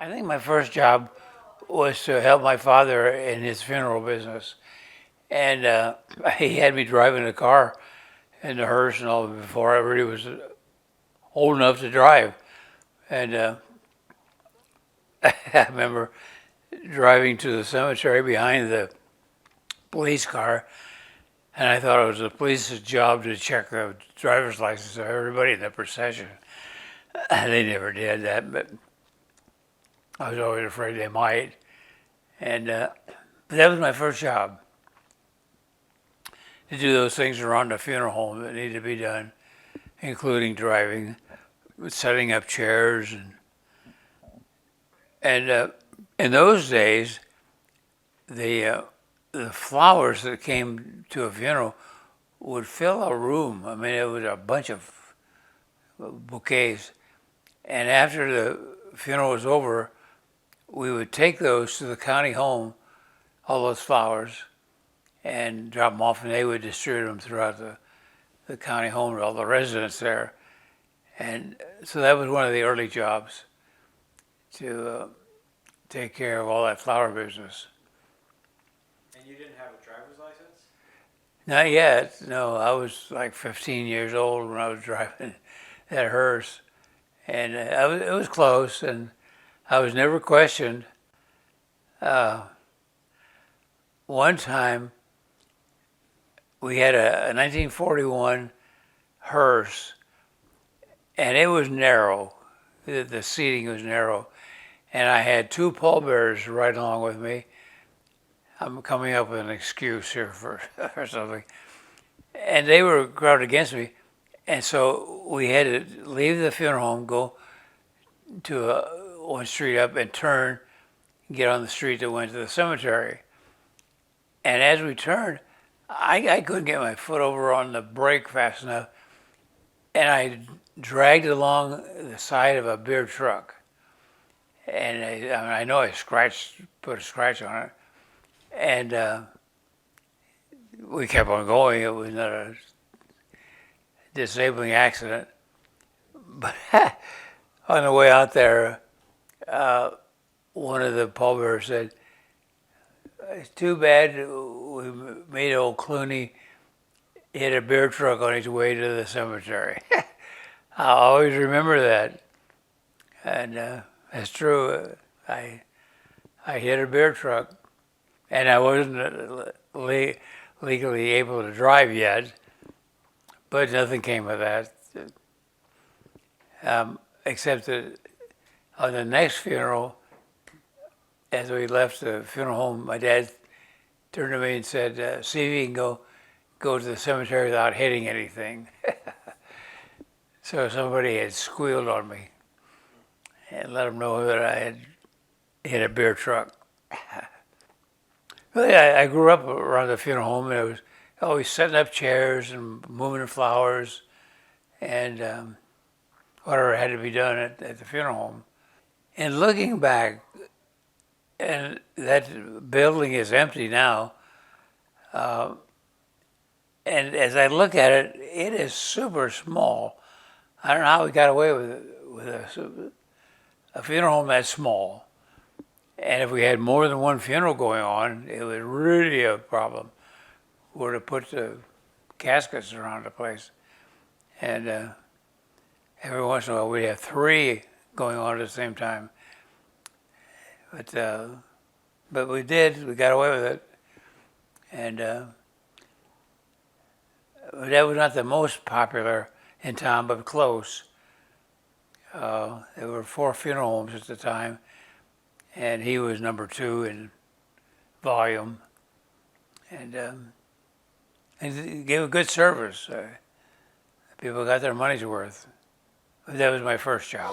I think my first job was to help my father in his funeral business. And he had me driving a car in the hearse and all before I really was old enough to drive. And I remember driving to the cemetery behind the police car, and I thought it was the police's job to check the driver's license of everybody in the procession. And they never did that, but I was always afraid they might. And that was my first job, to do those things around the funeral home that needed to be done, including driving, setting up chairs, and in those days, the the flowers that came to a funeral would fill a room. I mean, it was a bunch of bouquets, and after the funeral was over, we would take those to the county home, all those flowers, and drop them off, and they would distribute them throughout the county home to all the residents there. And so that was one of the early jobs, to take care of all that flower business. And you didn't have a driver's license? Not yet. No, I was like 15 years old when I was driving that hearse, and it was close, and I was never questioned. Uh, One time, we had a 1941 hearse, and it was narrow. The seating was narrow, and I had two pallbearers right along with me. I'm coming up with an excuse here for, for something. And they were crowded against me, and so we had to leave the funeral home, go to one street up, and turn, get on the street that went to the cemetery. And as we turned, I couldn't get my foot over on the brake fast enough, and I dragged along the side of a beer truck. And I know I put a scratch on it, and we kept on going. It was not a disabling accident, but on the way out there, one of the pallbearers said, "It's too bad we made old Clooney hit a beer truck on his way to the cemetery." I'll always remember that, and that's true. I hit a beer truck, and I wasn't legally able to drive yet, but nothing came of that, except that on the next funeral, as we left the funeral home, my dad turned to me and said, "See if you can go to the cemetery without hitting anything." So somebody had squealed on me and let them know that I had hit a beer truck. Really, I grew up around the funeral home, and I was always setting up chairs and moving the flowers and whatever had to be done at the funeral home. And looking back, and that building is empty now, and as I look at it, it is super small. I don't know how we got away with a funeral home that small. And if we had more than one funeral going on, it was really a problem where to put the caskets around the place. And every once in a while, we'd have three going on at the same time. But we did. We got away with it. And that was not the most popular in town, but close. There were 4 funeral homes at the time, and he was number 2 in volume, and he gave a good service. People got their money's worth. That was my first job.